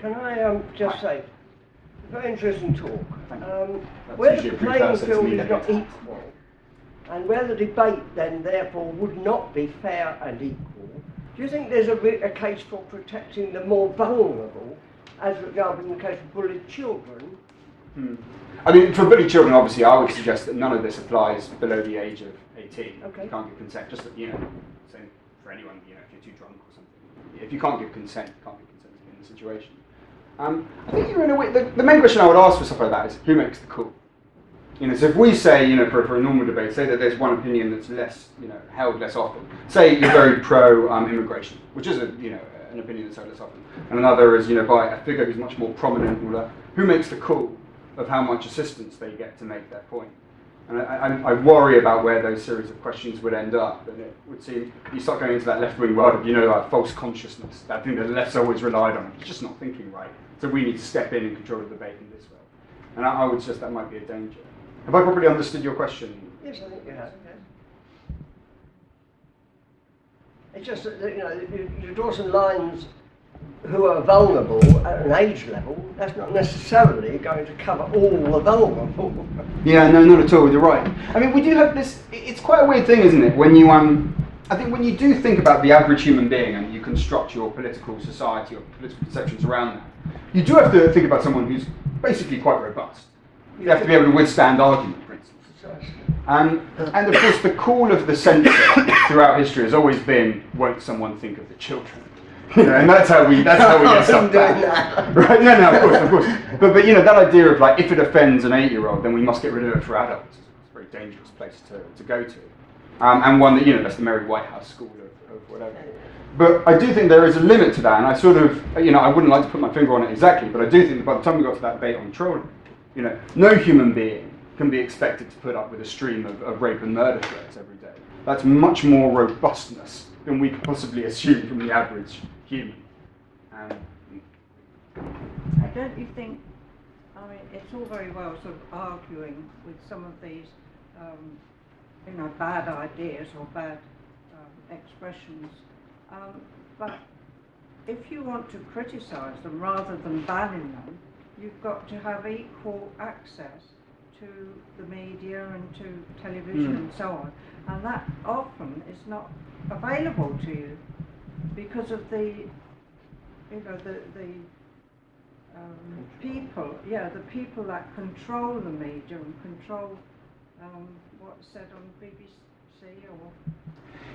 Can I just say, very interesting talk. Where the playing field is not equal, and where the debate then therefore would not be fair and equal, do you think there's a case for protecting the more vulnerable, as for example in the case of bullied children? I mean, for bullied children, obviously, I would suggest that none of this applies below the age of 18. Okay. You can't give consent. Just that, same for anyone. If you're too drunk or something, if you can't give consent, you can't give consent in the situation. I think in a way, the main question I would ask for stuff like that is who makes the call. So if we say, for a normal debate, say that there's one opinion that's less, held less often. Say you're very pro immigration, which is an opinion that's held less often, and another is, by a figure who's much more prominent. Who makes the call of how much assistance they get to make their point? And I worry about where those series of questions would end up, and it would seem you start going into that left-wing world of like false consciousness. That thing that the left's always relied on. It's just not thinking right. So we need to step in and control the debate in this way. And I would suggest that might be a danger. Have I properly understood your question? Yes, I think you have. It's just that you draw some lines who are vulnerable at an age level. That's not necessarily going to cover all the vulnerable. Yeah, no, not at all. You're right. I mean, we do have this. It's quite a weird thing, isn't it? When you I think when you do think about the average human being and you construct your political society or political conceptions around that, you do have to think about someone who's basically quite robust. You have to be able to withstand argument, for instance. And of course, the call of the censor throughout history has always been, won't someone think of the children? And that's how we get stuff back. Right? No, of course. But that idea of like, if it offends an 8-year-old, then we must get rid of it for adults. It's a very dangerous place to go to. And one that, that's the Merry White House school of whatever. But I do think there is a limit to that, and I sort of, I wouldn't like to put my finger on it exactly, but I do think that by the time we got to that debate on trolling, no human being can be expected to put up with a stream of rape and murder threats every day. That's much more robustness than we could possibly assume from the average human. Don't you think, it's all very well sort of arguing with some of these, bad ideas or bad expressions, but if you want to criticise them rather than banning them, you've got to have equal access to the media and to television and so on, and that often is not available to you because of the people that control the media and control what's said on BBC or.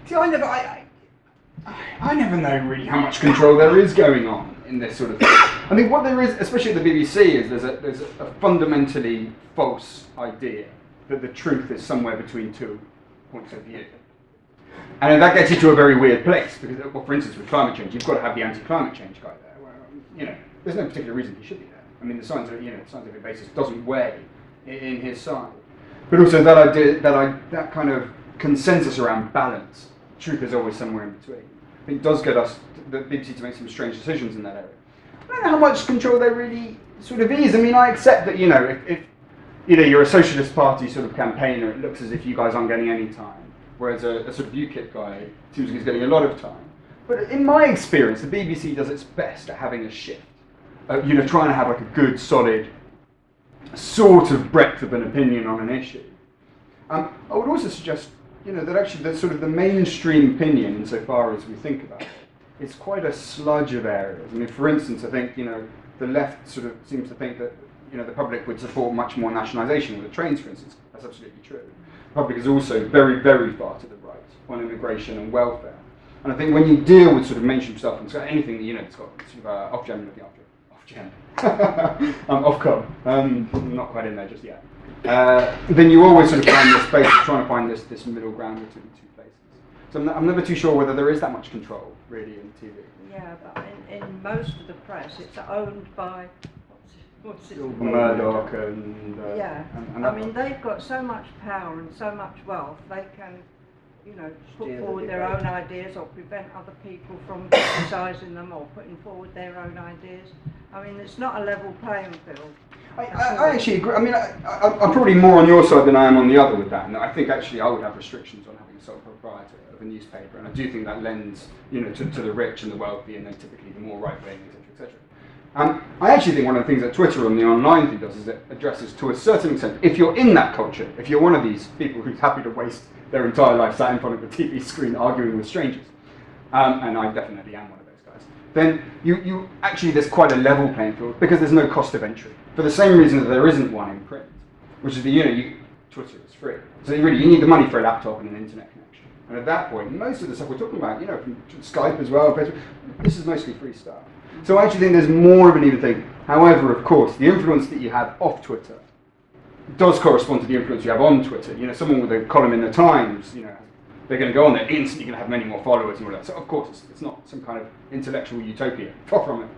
See, I never know really how much control there is going on in this sort of thing. I mean, what there is, especially at the BBC, is there's a fundamentally false idea that the truth is somewhere between two points of view. And that gets you to a very weird place, because, well, for instance, with climate change, you've got to have the anti-climate change guy there. Well, there's no particular reason he should be there. I mean, the scientific basis doesn't weigh in his side. But also that idea, that kind of consensus around balance, truth is always somewhere in between. I think does get us, the BBC, to make some strange decisions in that area. I don't know how much control there really sort of is. I mean, I accept that, if you're a Socialist Party sort of campaigner, it looks as if you guys aren't getting any time, whereas a sort of UKIP guy seems like he's getting a lot of time. But in my experience, the BBC does its best at having a shift. Trying to have like a good, solid sort of breadth of an opinion on an issue. I would also suggest, that actually the mainstream opinion, insofar as we think about it, is quite a sludge of areas. I mean, for instance, I think, the left sort of seems to think that, the public would support much more nationalisation of the trains, for instance. That's absolutely true. The public is also very, very far to the right on immigration and welfare. And I think when you deal with sort of mainstream stuff, and it's got anything that, that's got sort of off-gem looking after it. Off-com. Not quite in there just yet. Then you always sort of find this space of trying to find this middle ground between the two places. So I'm never too sure whether there is that much control, really, in TV. Yeah, but in most of the press, it's owned by, what's it? Murdoch and... and they've got so much power and so much wealth, they can, put forward their own ideas or prevent other people from criticising them or putting forward their own ideas. I mean, it's not a level playing field. I actually agree. I mean, I'm probably more on your side than I am on the other with that. And I think actually I would have restrictions on having a sole proprietor of a newspaper. And I do think that lends, to the rich and the wealthy, and then typically the more right-wing, etc., etc. I actually think one of the things that Twitter on the online thing does is it addresses to a certain extent, if you're in that culture, if you're one of these people who's happy to waste their entire life sat in front of a TV screen arguing with strangers, and I definitely am one of those guys, then you actually, there's quite a level playing field because there's no cost of entry. For the same reason that there isn't one in print, which is that, Twitter is free. So you need the money for a laptop and an internet connection. And at that point, most of the stuff we're talking about, from Skype as well, Facebook, this is mostly free stuff. So I actually think there's more of an even thing. However, of course, the influence that you have off Twitter does correspond to the influence you have on Twitter. Someone with a column in the Times, they're going to go on there instantly, going to have many more followers and all that. So of course, it's not some kind of intellectual utopia, far from it.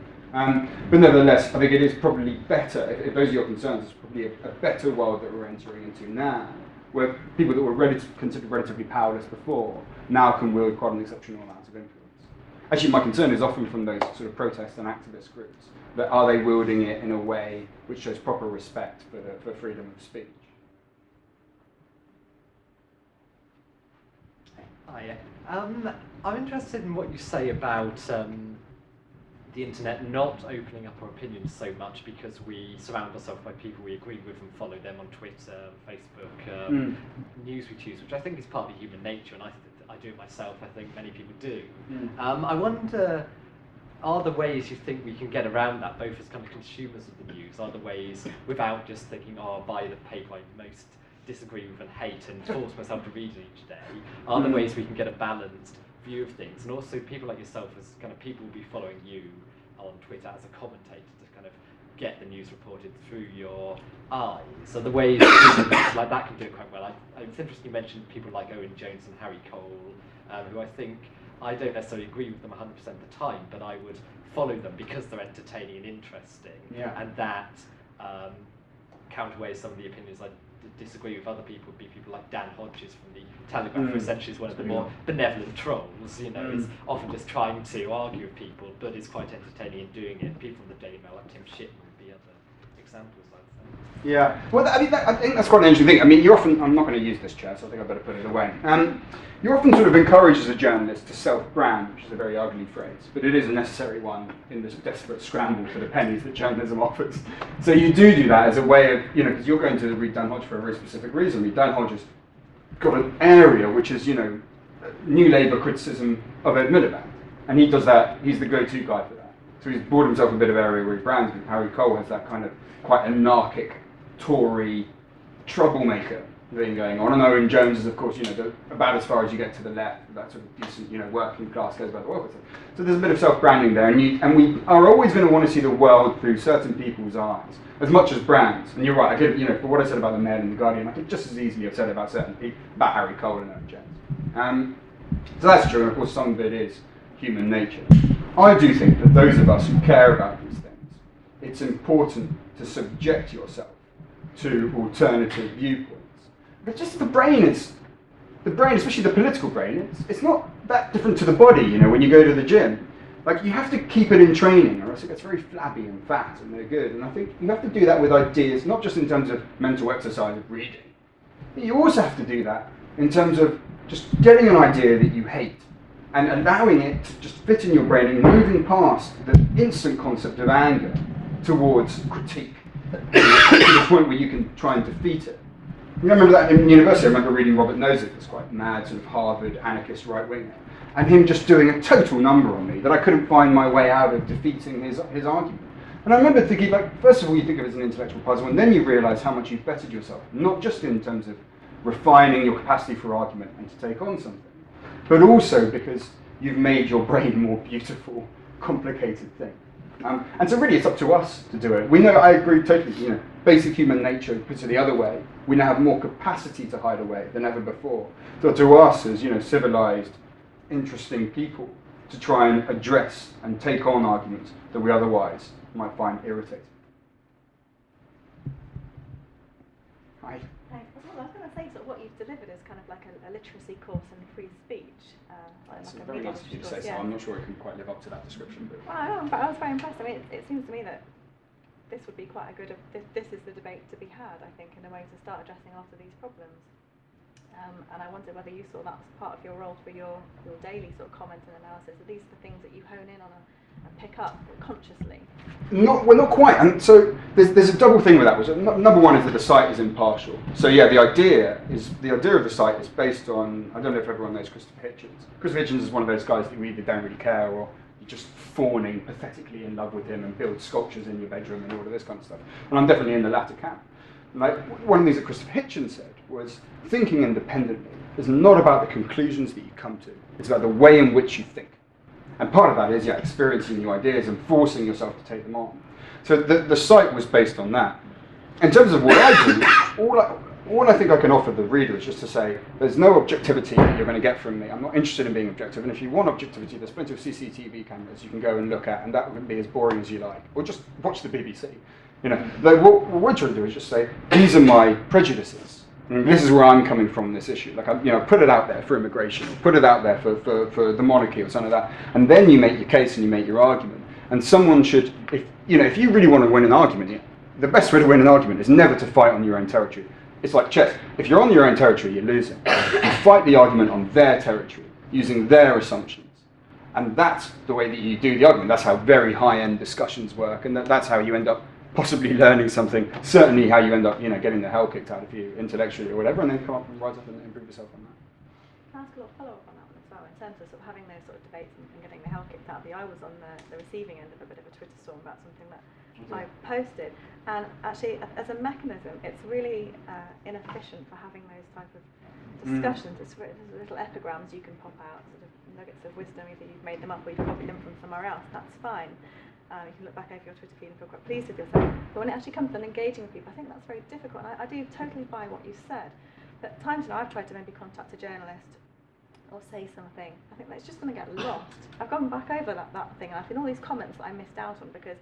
But nevertheless, I think it is probably better, if those are your concerns, it's probably a better world that we're entering into now, where people that were considered relatively powerless before now can wield quite an exceptional amount of influence. Actually, my concern is often from those sort of protest and activist groups, that are they wielding it in a way which shows proper respect for freedom of speech? Hi. I'm interested in what you say about the internet not opening up our opinions so much because we surround ourselves by people we agree with and follow them on Twitter, Facebook, news we choose, which I think is partly human nature, and I do it myself. I think many people do. I wonder, are there ways you think we can get around that, both as kind of consumers of the news? Are there ways, without just thinking, oh, I'll buy the paper I most disagree with and hate and force myself to read it each day, are there ways we can get a balanced view of things? And also people like yourself, as kind of people will be following you on Twitter as a commentator to kind of get the news reported through your eyes. So the ways like that can do it quite well. It's interesting you mentioned people like Owen Jones and Harry Cole, who I think, I don't necessarily agree with them 100% of the time, but I would follow them because they're entertaining and interesting, and that counterweighs some of the opinions I disagree with. Other people would be people like Dan Hodges from the Telegraph, who essentially is one of the more benevolent trolls, is often just trying to argue with people, but is quite entertaining in doing it. People from the Daily Mail, like Tim Shipman, would be other examples, I'd say. Yeah, well, I think that's quite an interesting thing. I mean, you're often, I'm not going to use this chair, so I think I better put it away. You're often sort of encouraged as a journalist to self-brand, which is a very ugly phrase, but it is a necessary one in this desperate scramble for the pennies that journalism offers. So you do that as a way of, because you're going to read Dan Hodge for a very specific reason. Dan Hodge has got an area which is, New Labour criticism of Ed Miliband, and he does that, he's the go-to guy for that. So he's bought himself a bit of area where he brands him. Harry Cole has that kind of quite anarchic, Tory troublemaker thing going on. And Owen Jones is, of course, about as far as you get to the left, that sort of decent, working class goes about the world. So there's a bit of self-branding there, and we are always going to want to see the world through certain people's eyes, as much as brands. And you're right, I could, for what I said about the Mail and the Guardian, I could just as easily have said it about certain people, about Harry Cole and Owen Jones. So that's true, and of course some of it is human nature. I do think that those of us who care about these things, it's important to subject yourself to alternative viewpoints. But just the brain, especially the political brain, it's not that different to the body, when you go to the gym. Like, you have to keep it in training, or else it gets very flabby and fat and no good. And I think you have to do that with ideas, not just in terms of mental exercise of reading. But you also have to do that in terms of just getting an idea that you hate and allowing it to just fit in your brain and moving past the instant concept of anger towards critique to the point where you can try and defeat it. You remember that in university, I remember reading Robert Nozick, this quite mad sort of Harvard anarchist right-winger, and him just doing a total number on me that I couldn't find my way out of defeating his argument. And I remember thinking, first of all, you think of it as an intellectual puzzle, and then you realise how much you've bettered yourself, not just in terms of refining your capacity for argument and to take on something, but also because you've made your brain a more beautiful, complicated thing. And so really it's up to us to do it. We know, I agree totally, basic human nature puts it the other way. We now have more capacity to hide away than ever before. So to us as, civilized, interesting people, to try and address and take on arguments that we otherwise might find irritating. Hi. Thanks. Well, I was going to say sort of what you've delivered is kind of like a literacy course in free speech. It's very nice of you to say so. I'm not sure it can quite live up to that description. But well, I was very impressed. I mean, it seems to me that this would be quite a good, this is the debate to be had, I think, in a way to start addressing a lot of these problems. And I wondered whether you saw that as part of your role for your daily sort of comment and analysis. Are these the things that you hone in on and pick up consciously. Not quite. And so there's a double thing with that. Which number one is that the site is impartial. So yeah, the idea of the site is based on, I don't know if everyone knows Christopher Hitchens. Christopher Hitchens is one of those guys that you either don't really care or you're just fawning pathetically in love with him and build sculptures in your bedroom and all of this kind of stuff. And I'm definitely in the latter camp. Like, one of the things that Christopher Hitchens said was thinking independently is not about the conclusions that you come to. It's about the way in which you think. And part of that is, experiencing new ideas and forcing yourself to take them on. So the site was based on that. In terms of what I do, all I think I can offer the reader is just to say, there's no objectivity that you're going to get from me. I'm not interested in being objective. And if you want objectivity, there's plenty of CCTV cameras you can go and look at, and that would be as boring as you like. Or just watch the BBC. What we're trying to do is just say, these are my prejudices. And this is where I'm coming from in this issue. Like, put it out there for immigration, or put it out there for the monarchy or something like that. And then you make your case and you make your argument. And someone should, if you really want to win an argument, the best way to win an argument is never to fight on your own territory. It's like chess. If you're on your own territory, you're losing. You fight the argument on their territory, using their assumptions. And that's the way that you do the argument. That's how very high-end discussions work. And that's how you end up possibly learning something, certainly how you end up, getting the hell kicked out of you intellectually or whatever, and then come up and rise up and improve yourself on that. Can I ask a little follow-up on that one as well, in terms of having those sort of debates and getting the hell kicked out of you? I was on the receiving end of a bit of a Twitter storm about something that I posted, and actually, as a mechanism, it's really inefficient for having those type of discussions. It's little epigrams you can pop out, sort of nuggets of wisdom, either you've made them up or you've copied them from somewhere else, that's fine. You can look back over your Twitter feed and feel quite pleased with yourself. But when it actually comes to engaging with people, I think that's very difficult. And I do totally buy what you said. But at times, I've tried to maybe contact a journalist or say something. I think that's just going to get lost. I've gone back over that thing, and I've seen all these comments that I missed out on because,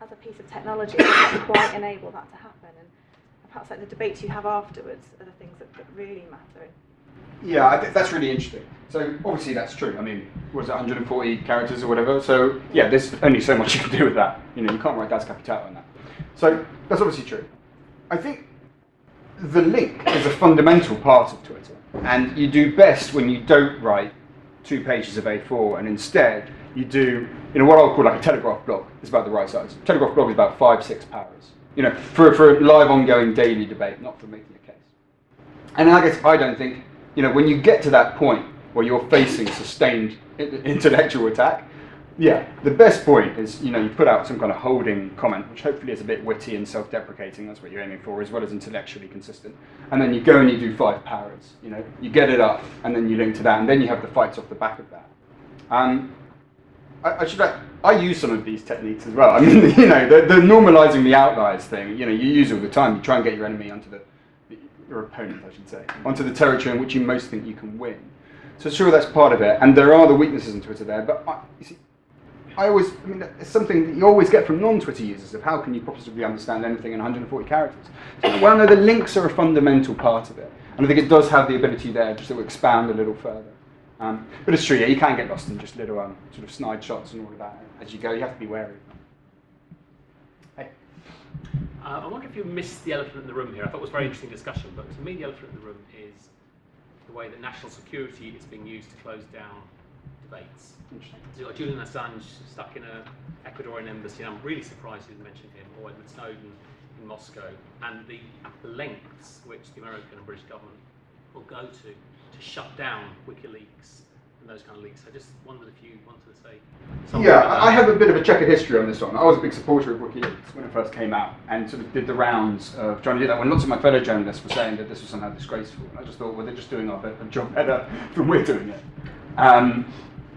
as a piece of technology, it doesn't quite enable that to happen. And perhaps like the debates you have afterwards are the things that really matter. Yeah, I think that's really interesting. So obviously that's true. I mean, was it 140 characters or whatever? So yeah, there's only so much you can do with that. You can't write Das Kapital on that. So that's obviously true. I think the link is a fundamental part of Twitter, and you do best when you don't write 2 pages of A4, and instead you do, what I'll call like a Telegraph blog. It's about the right size. Telegraph blog is about 5-6 paras. For a live, ongoing, daily debate, not for making a case. And I guess I don't think. When you get to that point where you're facing sustained intellectual attack, the best point is, you put out some kind of holding comment, which hopefully is a bit witty and self-deprecating, that's what you're aiming for, as well as intellectually consistent. And then you go and you do 5 paras, you get it up, and then you link to that, and then you have the fights off the back of that. I use some of these techniques as well. I mean, the normalizing the outliers thing, you use all the time. You try and get your enemy onto your opponent, I should say, onto the territory in which you most think you can win. So sure, that's part of it, and there are the weaknesses in Twitter there, but it's something that you always get from non-Twitter users of how can you possibly understand anything in 140 characters. So, well, no, the links are a fundamental part of it, and I think it does have the ability there just to expand a little further. But it's true, you can get lost in just little sort of snide shots and all of that as you go. You have to be wary. I wonder if you missed the elephant in the room here. I thought it was a very interesting discussion, but to me the elephant in the room is the way that national security is being used to close down debates. Interesting. So you've got Julian Assange stuck in an Ecuadorian embassy, and I'm really surprised you didn't mention him, or Edward Snowden in Moscow, and the lengths which the American and British government will go to shut down WikiLeaks and those kind of leaks. I just wondered if you wanted to say something about that. I have a bit of a checkered history on this one. I was a big supporter of WikiLeaks when it first came out, and sort of did the rounds of trying to do that when lots of my fellow journalists were saying that this was somehow disgraceful. I just thought, well, they're just doing our job better than we're doing it.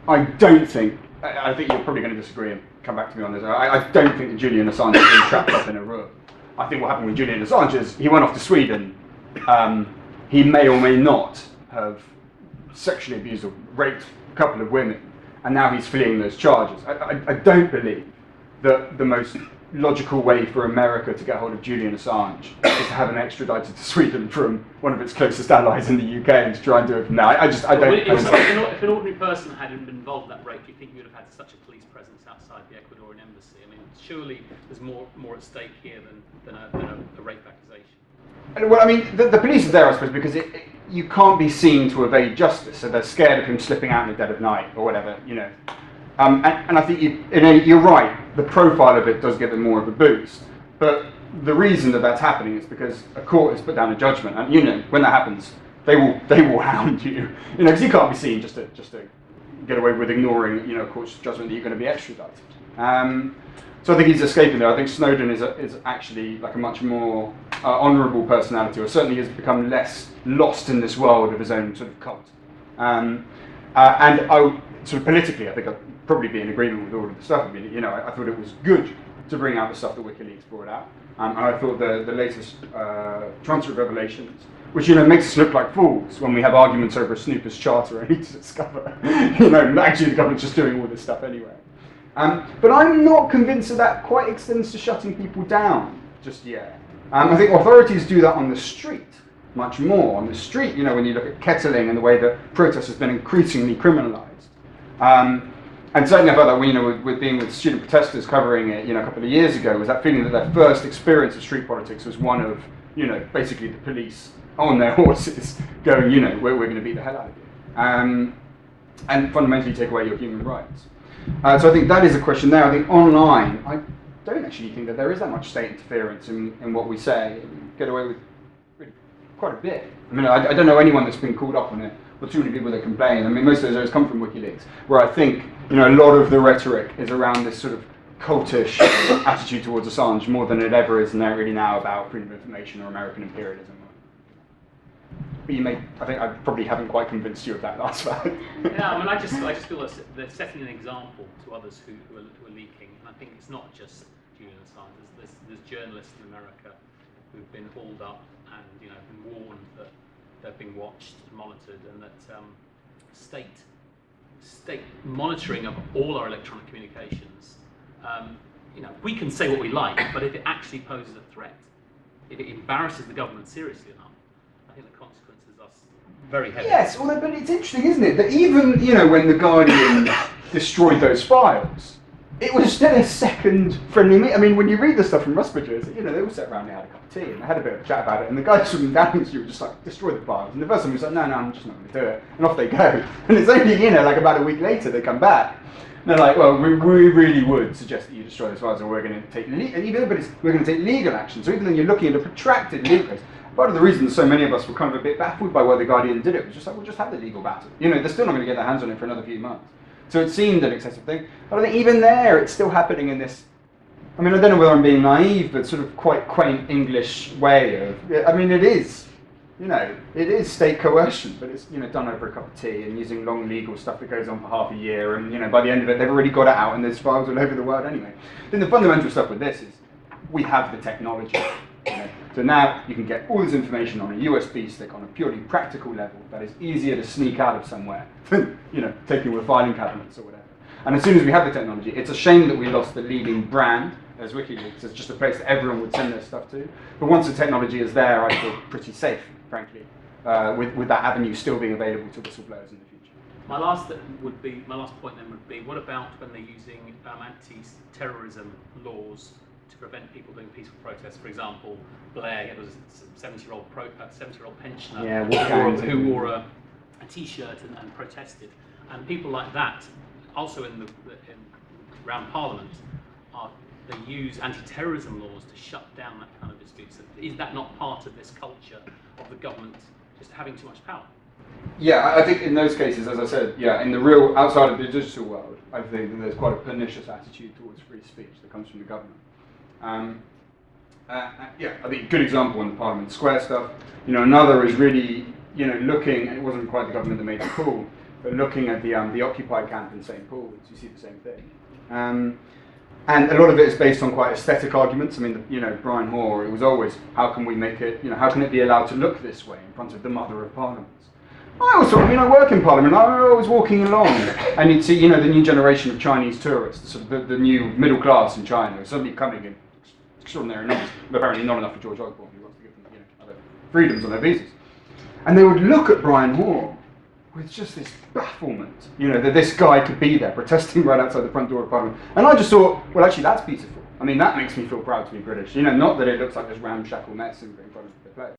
I don't think, I think you're probably going to disagree and come back to me on this. I don't think that Julian Assange has been trapped up in a room. I think what happened with Julian Assange is he went off to Sweden. He may or may not have sexually abused or raped a couple of women, and now he's fleeing those charges. I don't believe that the most logical way for America to get hold of Julian Assange is to have him extradited to Sweden from one of its closest allies in the UK and to try and do it from there. I don't. If an ordinary person hadn't been involved in that rape, do you think you would have had such a police presence outside the Ecuadorian embassy? I mean, surely there's more at stake here than a rape accusation. Well, I mean, the police are there, I suppose, because you can't be seen to evade justice, so they're scared of him slipping out in the dead of night or whatever, And I think you're right, the profile of it does give it more of a boost. But the reason that that's happening is because a court has put down a judgment, and when that happens, they will hound you, because you can't be seen just to get away with ignoring, a court's judgment that you're going to be extradited. So I think he's escaping there. I think Snowden is actually like a much more honourable personality, or certainly has become less lost in this world of his own sort of cult. And I sort of politically, I think I'd probably be in agreement with all of the stuff. I mean, I thought it was good to bring out the stuff that WikiLeaks brought out, and I thought the latest transfer of revelations, which makes us look like fools when we have arguments over a snooper's charter only to discover, actually the government's just doing all this stuff anyway. But I'm not convinced that quite extends to shutting people down just yet. I think authorities do that on the street much more. On the street, when you look at kettling and the way that protest has been increasingly criminalised. And certainly I felt that with being with student protesters covering it, a couple of years ago, was that feeling that their first experience of street politics was one of, basically the police on their horses going, we're going to beat the hell out of you. And fundamentally take away your human rights. So I think that is a question there. I think online, I don't actually think that there is that much state interference in what we say. We get away with really quite a bit. I mean, I don't know anyone that's been called up on it, or too many people that complain. I mean, most of those come from WikiLeaks, where I think a lot of the rhetoric is around this sort of cultish attitude towards Assange more than it ever is really now about freedom of information or American imperialism. But I think I probably haven't quite convinced you of that last fact. Yeah, I mean, I just feel that they're setting an example to others who are leaking, and I think it's not just Julian Assange. There's journalists in America who've been hauled up and been warned that they're being watched and monitored, and that state monitoring of all our electronic communications. We can say what we like, but if it actually poses a threat, if it embarrasses the government seriously enough, I think the consequences are very heavy. Yes, but it's interesting, isn't it, that even when the Guardian destroyed those files, it was still a second friendly meeting. I mean, when you read the stuff from Rusbridger's, they all sat around, they had a cup of tea, and they had a bit of a chat about it, and the guys from Downing Street were just like, destroy the files. And the first one was like, no, I'm just not going to do it. And off they go. And it's only, like about a week later, they come back. And they're like, well, we really would suggest that you destroy those files, or we're going to take we're going to take legal action. So even though you're looking at a protracted legal case, part of the reason so many of us were kind of a bit baffled by why the Guardian did it was just like, we'll just have the legal battle. They're still not going to get their hands on it for another few months. So it seemed an excessive thing. But I think even there, it's still happening in this, I mean, I don't know whether I'm being naive, but sort of quite quaint English way of, I mean, it is state coercion, but it's, done over a cup of tea and using long legal stuff that goes on for half a year, and, by the end of it, they've already got it out, and there's files all over the world anyway. Then the fundamental stuff with this is, we have the technology. So now you can get all this information on a USB stick on a purely practical level that is easier to sneak out of somewhere than, taking with filing cabinets or whatever. And as soon as we have the technology, it's a shame that we lost the leading brand as WikiLeaks. It's just a place that everyone would send their stuff to. But once the technology is there, I feel pretty safe, frankly, with that avenue still being available to whistleblowers in the future. My last point then would be, what about when they're using anti-terrorism laws to prevent people doing peaceful protests? For example, Blair, it was a 70-year-old pensioner who wore a T-shirt and protested, and people like that, also around Parliament, they use anti-terrorism laws to shut down that kind of disputes. Is that not part of this culture of the government just having too much power? Yeah, I think in those cases, as I said, in the real, outside of the digital world, I think that there's quite a pernicious attitude towards free speech that comes from the government. I think a good example on the Parliament Square stuff. Another is really, looking, and it wasn't quite the government that made the call, but looking at the Occupy camp in St. Paul's, you see the same thing. And a lot of it is based on quite aesthetic arguments. I mean, Brian Hoare, it was always, how can we make it, how can it be allowed to look this way in front of the Mother of Parliaments? I work in Parliament, I was walking along, and you'd see, the new generation of Chinese tourists, sort of the new middle class in China, suddenly coming in extraordinary numbers, but apparently not enough for George Osborne, who wants to give them, other freedoms on their visas. And they would look at Brian Hoare with just this bafflement, that this guy could be there protesting right outside the front door of Parliament. And I just thought, well, actually, that's beautiful. I mean, that makes me feel proud to be British. Not that it looks like this ramshackle mess in front of the place.